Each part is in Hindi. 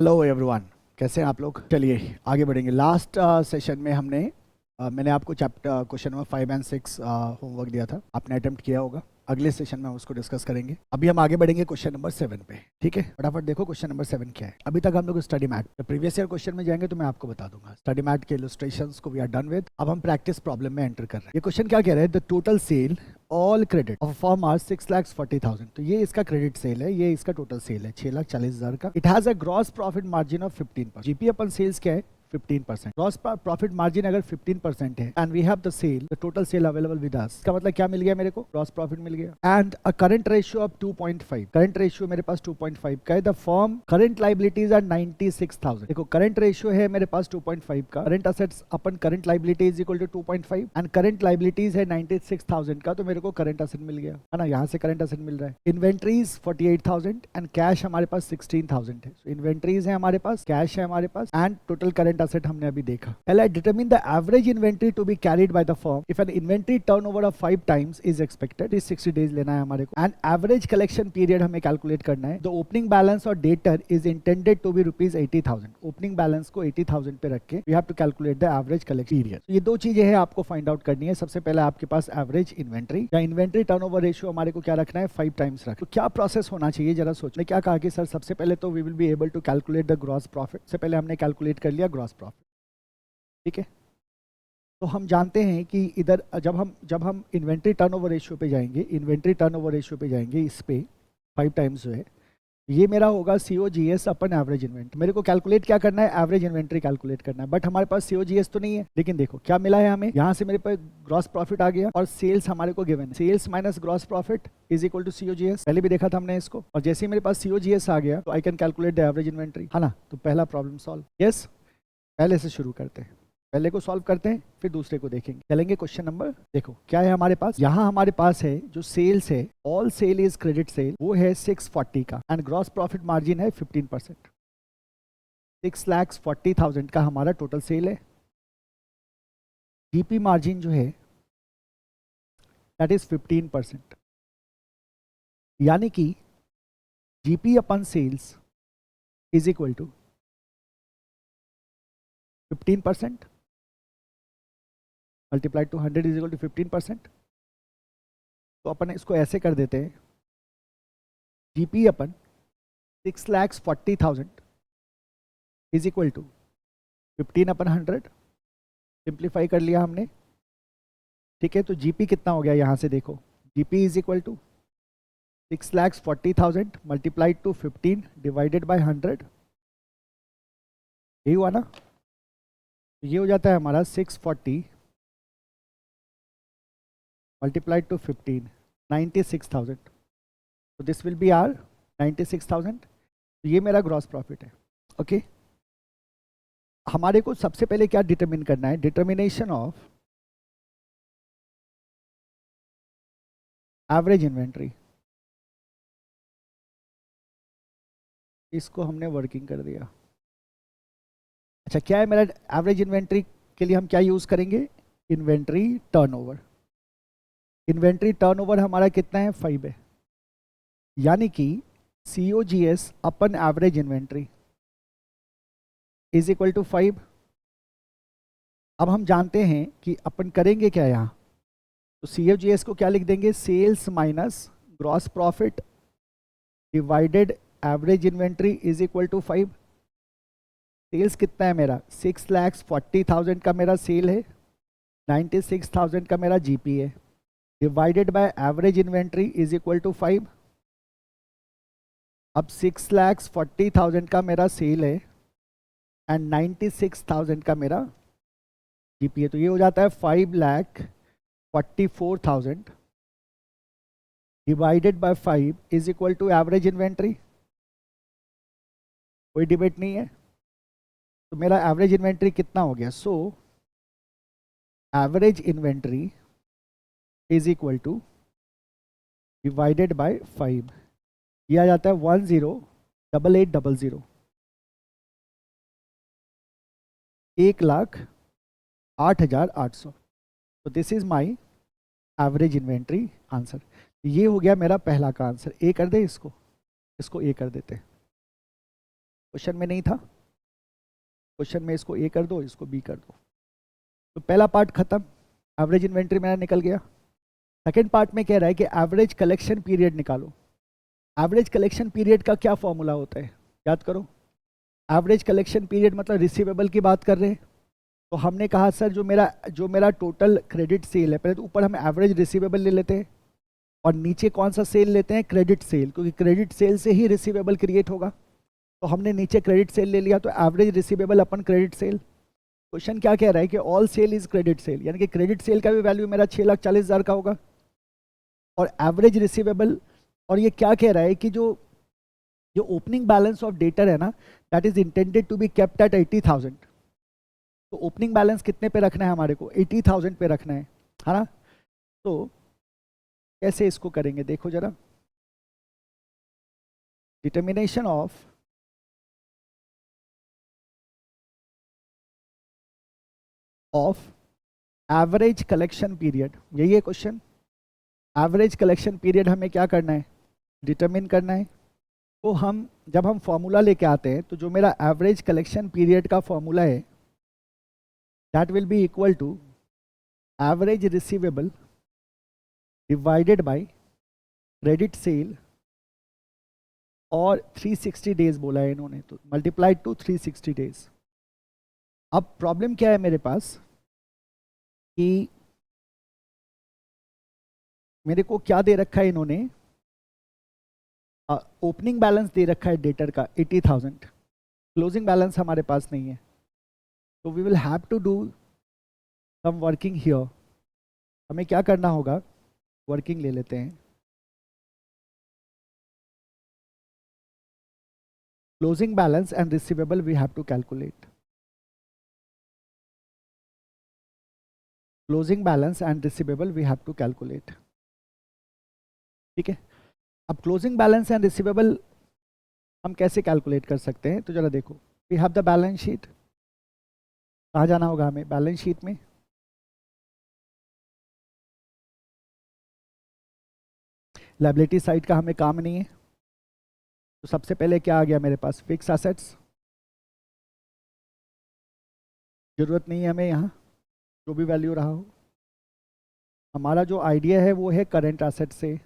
हेलो एवरीवन, कैसे हैं आप लोग। चलिए आगे बढ़ेंगे। लास्ट सेशन में मैंने आपको चैप्टर क्वेश्चन नंबर 5 और 6 होमवर्क दिया था, आपने अटेम्प्ट किया होगा। अगले सेशन में हम उसको डिस्कस करेंगे। अभी हम आगे बढ़ेंगे क्वेश्चन नंबर 7 पे। ठीक है, फटाफट देखो क्वेश्चन नंबर 7 क्या है। अभी तक हम लोग study mat previous year question में जाएंगे तो मैं आपको बता दूंगा। स्टडी मैट के इलस्ट्रेशंस को वी आर डन विद। अब हम प्रैक्टिस प्रॉब्लम में एंटर कर रहे हैं। ये क्वेश्चन क्या कह रहा है, the total sale all credit of form are 6,40,000। तो ये इसका क्रेडिट सेल है, ये इसका टोटल सेल है 6,40,000 का। It has a gross profit margin of 15%। GP upon sales क्या है 15%। ग्रॉस प्रॉफिट मार्जिन अगर 15% है and we have the sale, the total sale available with us, इसका मतलब क्या मिल गया मेरे को, ग्रॉस प्रॉफिट मिल गया। And a current ratio of 2.5। Current ratio मेरे पास 2.5 का है। The form current liabilities are 96,000। देखो करंट रेशियो है मेरे पास 2.5 का। Current assets upon current liability is equal to 2.5 and current liabilities है 96,000 का, तो मेरे को करंट असेट मिल गया है ना, यहाँ से करंट असेट मिल रहा है। इन्वेंट्रीज 48,000 एंड कैश हमारे पास 16,000 है। इन्वेंट्रीज है हमारे पास, कैश है हमारे पास एंड टोटल करंट असेट हमने अभी देखा। L determine the average inventory to be carried by the firm if an inventory turnover of 5 times is expected। इस 60 days लेना है हमारे को। एंड एवरेज कलेक्शन पीरियड हमें कैलकुलेट करना है। द ओपनिंग बैलेंस और debtor is intended to be rupees 80,000। Opening balance को 80,000 पे रख के we have to calculate the average collection period. ये दो चीजें हैं आपको फाइंड आउट करनी है। सबसे पहले आपके पास एवरेज इन्वेंट्री या इन्वेंट्री टर्नओवर रेशियो हमारे को क्या रखना है, 5 टाइम्स रख। तो क्या प्रोसेस होना चाहिए जरा सोचने। क्या कहा कि सर सबसे पहले तो we will be able to calculate the gross profit. से पहले हमने कैलकुलेट कर लिया ग्रॉस प्रॉफिट। ठीक है, तो हम जानते हैं कि इधर जब हम इन्वेंट्री टर्नओवर रेशियो पे जाएंगे, इन्वेंट्री टर्नओवर रेशियो पे जाएंगे, इस पे 5 टाइम्स जो है ये मेरा होगा COGS अपन एवरेज इन्वेंट्री। मेरे को कैलकुलेट क्या करना है, एवरेज इन्वेंट्री कैलकुलेट करना है। बट हमारे पास COGS तो नहीं है। लेकिन देखो क्या मिला है हमें, यहाँ से मेरे पास ग्रॉस प्रॉफिट आ गया और सेल्स हमारे को गिवन है। Sales minus gross profit is equal to COGS। पहले भी देखा था हमने इसको, और जैसे ही मेरे पास COGS आ गया तो I can calculate the average inventory, है ना। तो पहला प्रॉब्लम सॉल्व। यस, पहले से शुरू करते हैं, पहले को सॉल्व करते हैं फिर दूसरे को देखेंगे। चलेंगे क्वेश्चन नंबर, देखो क्या है हमारे पास। यहाँ हमारे पास है जो सेल्स है, all sale is credit sale, वो है 640 का एंड ग्रॉस प्रॉफिट मार्जिन है 15%। 6,40,000 का हमारा टोटल सेल है। जीपी मार्जिन जो है दैट इज 15%, यानी कि GP upon sales is equal to 15% multiplied to 100 is equal to 15%। तो अपन इसको ऐसे कर देते हैं, GP upon 6,40,000 is equal to 15/100। Simplify कर लिया हमने। ठीक है, तो जीपी कितना हो गया यहाँ से देखो, GP is equal to 6,40,000 multiplied to 15 divided by 100। यही हुआ ना। तो ये हो जाता है हमारा 640 मल्टीप्लाइड टू 15, 96,000। तो दिस विल बी आर 96,000। तो ये मेरा ग्रॉस प्रॉफिट है। ओके, हमारे को सबसे पहले क्या डिटरमिन करना है, डिटर्मिनेशन ऑफ एवरेज इन्वेंट्री। इसको हमने वर्किंग कर दिया। अच्छा, क्या है मेरा एवरेज इन्वेंट्री के लिए हम क्या यूज करेंगे, इन्वेंट्री टर्नओवर। इन्वेंट्री टर्नओवर हमारा कितना है, 5 है, यानी कि COGS upon average inventory is equal to 5। अब हम जानते हैं कि अपन करेंगे क्या यहाँ, तो COGS को क्या लिख देंगे, sales minus gross profit divided average inventory is equal to 5। Sales कितना है मेरा, 6,40,000 का मेरा सेल है, 96,000 का मेरा जीपी है, divided by average inventory is equal to 5। अब 6,40,000 का मेरा सेल है एंड 96,000 का मेरा जीपी है, तो ये हो जाता है 5,44,000 divided by 5 is equal to average inventory. कोई डिबेट नहीं है। तो मेरा एवरेज इन्वेंट्री कितना हो गया, so average inventory is equal to divided by 5, ये आ जाता है 10,88,000, 1,08,800। तो this is my average inventory answer. ये हो गया मेरा पहला का आंसर। ए कर दे इसको, इसको ए कर देते, क्वेश्चन में नहीं था, क्वेश्चन में इसको ए कर दो, इसको बी कर दो। तो पहला पार्ट खत्म, एवरेज इन्वेंट्री मेरा निकल गया। सेकेंड पार्ट में कह रहा है कि एवरेज कलेक्शन पीरियड निकालो। एवरेज कलेक्शन पीरियड का क्या फॉर्मूला होता है, याद करो। एवरेज कलेक्शन पीरियड मतलब रिसीवेबल की बात कर रहे हैं। तो हमने कहा सर जो मेरा टोटल क्रेडिट सेल है, पहले तो ऊपर हम एवरेज रिसीवेबल ले लेते हैं और नीचे कौन सा सेल लेते हैं, क्रेडिट सेल, क्योंकि क्रेडिट सेल से ही रिसीवेबल क्रिएट होगा। तो हमने नीचे क्रेडिट सेल ले लिया, तो average receivable upon credit sale. Question क्या कह रहा है कि all sale is credit sale, यानी कि क्रेडिट सेल का भी वैल्यू मेरा 6,40,000 का होगा और एवरेज रिसीवेबल। और ये क्या कह रहा है कि जो ओपनिंग बैलेंस ऑफ डेटर है ना, that is intended to be kept at 80,000। तो ओपनिंग बैलेंस कितने पे रखना है हमारे को, 80,000 पे रखना है ना। तो कैसे इसको करेंगे देखो जरा, determination of average collection period, यही है क्वेश्चन। एवरेज कलेक्शन पीरियड हमें क्या करना है, डिटरमिन करना है। तो हम जब हम फॉर्मूला लेके आते हैं, तो जो मेरा एवरेज कलेक्शन पीरियड का फॉर्मूला है, that will be equal to average receivable divided by credit sale, और 360 डेज बोला है इन्होंने, तो मल्टीप्लाइड टू 360 डेज। अब प्रॉब्लम क्या है मेरे पास कि मेरे को क्या दे रखा है इन्होंने, ओपनिंग बैलेंस दे रखा है डेटर का 80,000, क्लोजिंग बैलेंस हमारे पास नहीं है। तो we will have to do some working here. हमें क्या करना होगा, वर्किंग ले लेते हैं। Closing balance and receivable we have to calculate. Closing balance and receivable we have to calculate, ठीक है। अब क्लोजिंग बैलेंस एंड रिसीवेबल हम कैसे कैलकुलेट कर सकते हैं, तो जरा देखो, we have the balance sheet. कहाँ जाना होगा हमें, बैलेंस शीट में। लायबिलिटी साइड का हमें काम नहीं है, तो सबसे पहले क्या आ गया मेरे पास, फिक्स एसेट्स। जरूरत नहीं है हमें यहाँ, जो भी वैल्यू रहा हो। हमारा जो आइडिया है वो है करंट एसेट से,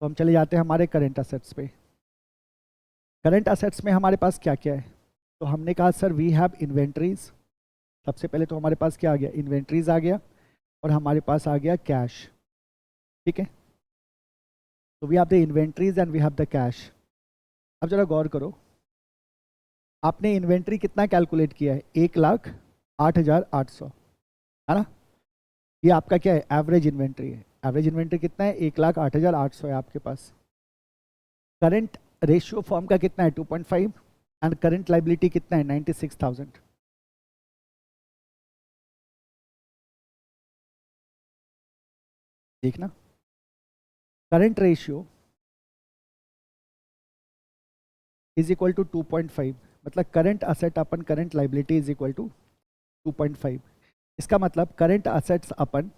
तो हम चले जाते हैं हमारे करंट एसेट्स पे। करंट एसेट्स में हमारे पास क्या क्या है, तो हमने कहा सर वी हैव इन्वेंट्रीज। सबसे पहले तो हमारे पास क्या आ गया, इन्वेंट्रीज आ गया, और हमारे पास आ गया कैश, ठीक है। तो we have the inventories and we have the cash. अब जरा गौर करो, आपने इन्वेंट्री कितना कैलकुलेट किया है, 1,08,800, है ना। ये आपका क्या है, एवरेज इन्वेंट्री है। एवरेज इन्वेंट्री कितना है, 1,08,800 है आपके पास। करंट रेशियो फॉर्म का कितना है, 2.5, एंड करंट लाइबिलिटी कितना है, 96,000। देखना, current ratio is equal to 2.5, मतलब current asset upon current liability is equal to 2.5। इसका मतलब current assets upon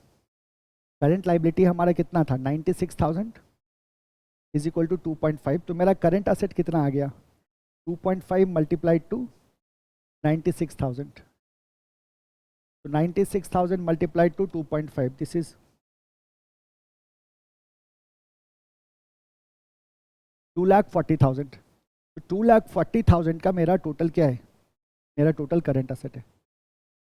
current liability हमारा कितना था, 96,000 इज इक्वल टू 2.5। तो मेरा करंट असेट कितना आ गया, 2.5 मल्टीप्लाइड टू 96,000। तो 96,000 मल्टीप्लाइड टू 2.5, दिस इज 2,40,000। तो 2,40,000 का मेरा टोटल क्या है, मेरा टोटल करंट असेट है।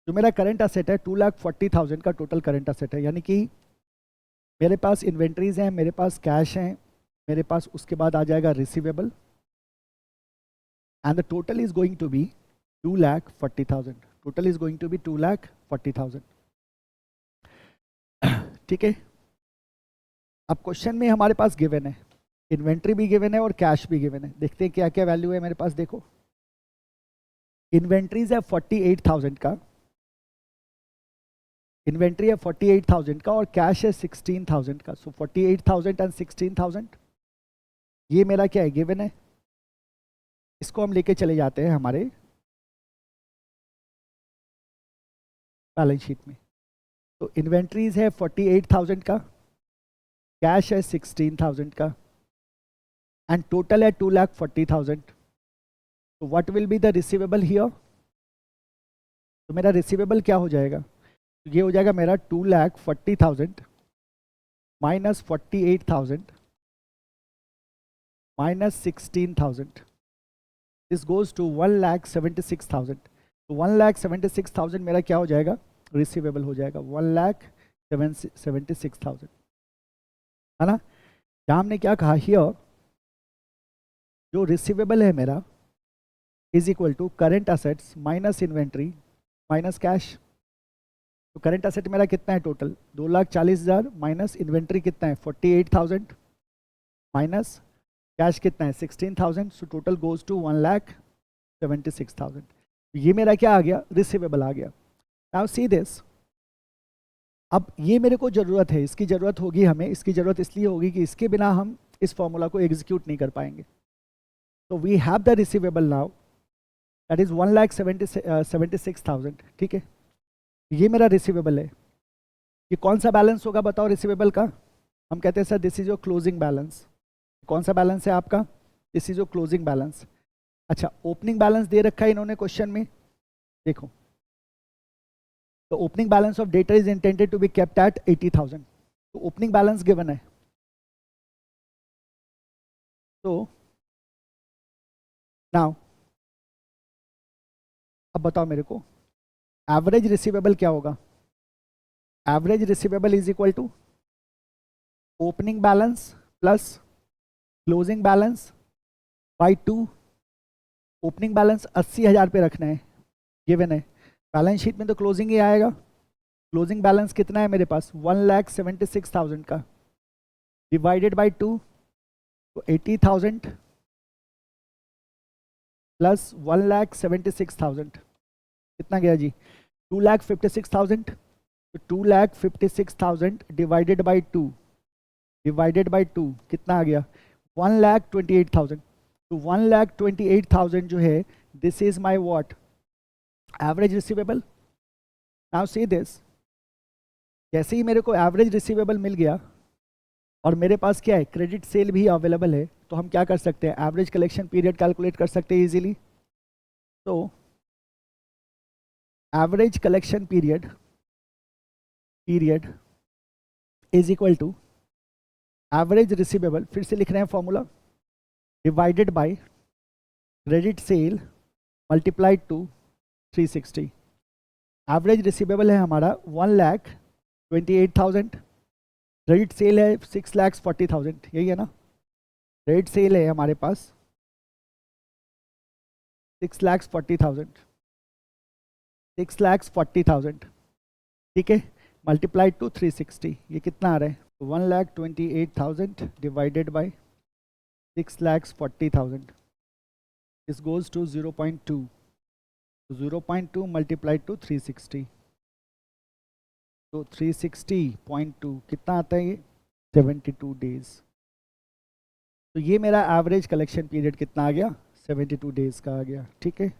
जो मेरा करंट असेट है 2,40,000 का टोटल करंट असेट है, यानी कि मेरे पास इन्वेंट्रीज हैं, मेरे पास कैश हैं, मेरे पास उसके बाद आ जाएगा receivable, and the total is going to be 2,40,000। Total is going to be 2,40,000, ठीक है। अब क्वेश्चन में हमारे पास गिवन है, इन्वेंट्री भी गिवन है और कैश भी गिवन है। देखते हैं क्या क्या वैल्यू है मेरे पास। देखो, इन्वेंट्रीज है 48,000 का, इन्वेंट्री है 48,000 का, और कैश है 16,000 का। सो 48,000 एंड 16,000, ये मेरा क्या है, गिवन है। इसको हम लेके चले जाते हैं हमारे बैलेंस शीट में। तो इन्वेंट्रीज है 48,000 का, कैश है 16,000 का, एंड टोटल है 2,40,000। तो what will be the receivable here? तो मेरा रिसीवेबल क्या हो जाएगा? तो ये हो जाएगा मेरा 2,40,000 minus 48,000 minus 16,000, this goes to 1,76,000। तो 1,76,000 मेरा क्या हो जाएगा? रिसीवेबल हो जाएगा 1,76,000, है ना। जहाँ हमने क्या कहा हियर, जो रिसीवेबल है मेरा is equal to current assets minus inventory minus cash. तो करेंट असेट मेरा कितना है टोटल? 2,40,000 माइनस इन्वेंट्री कितना है 48,000 माइनस कैश कितना है 16,000, सो टोटल गोज टू 1,76,000। ये मेरा क्या आ गया? रिसीवेबल आ गया। नाउ सी दिस, अब ये मेरे को ज़रूरत है, इसकी ज़रूरत होगी हमें, इसकी ज़रूरत इसलिए होगी कि इसके बिना हम इस फॉर्मूला को एग्जीक्यूट नहीं कर पाएंगे। तो we have the receivable now, that is 1,76,000, ठीक है। ये मेरा रिसीवेबल है। ये कौन सा बैलेंस होगा बताओ रिसीवेबल का? हम कहते हैं sir this is your closing balance. कौन सा बैलेंस है आपका? This is your closing balance. अच्छा, ओपनिंग बैलेंस दे रखा है इन्होंने क्वेश्चन में, देखो। तो opening balance of debtor is intended to be kept at 80,000। तो ओपनिंग बैलेंस गिवन है। तो नाउ अब बताओ मेरे को, एवरेज रिसीवेबल क्या होगा? Average receivable is equal to opening balance plus closing balance by 2। Opening balance 80,000 पे रखना है, गिवन है। बैलेंस शीट में तो क्लोजिंग ही आएगा। क्लोजिंग बैलेंस कितना है मेरे पास? 1,76,000 का, डिवाइडेड बाई 2, तो 80,000 प्लस 1,76,000 कितना गया जी? 2,56,000। तो 2,56,000 डिवाइडेड बाई 2, डिवाइडेड बाई 2 कितना आ गया? 1,28,000। तो 1,28,000 जो है, this is my what? Average receivable. Now see this, जैसे ही मेरे को एवरेज रिसीवेबल मिल गया और मेरे पास क्या है? क्रेडिट सेल भी अवेलेबल है, तो हम क्या कर सकते हैं? एवरेज कलेक्शन पीरियड कैलकुलेट कर सकते हैं इजीली। तो average collection period is equal to average receivable, फिर से लिख रहे हैं formula, divided by credit sale multiplied to 360। Average receivable है हमारा 1,28,000, क्रेडिट सेल है 6,40,000, यही है ना। क्रेडिट सेल है हमारे पास 6,40,000, ठीक है, मल्टीप्लाइड टू 360। ये कितना आ रहा है? 1,28,000 divided by 6,40,000, this goes to 0.2, 0.2 multiplied to 360, तो 360.2 कितना आता है? ये 72 डेज। तो ये मेरा एवरेज कलेक्शन पीरियड कितना आ गया? 72 डेज का आ गया, ठीक है।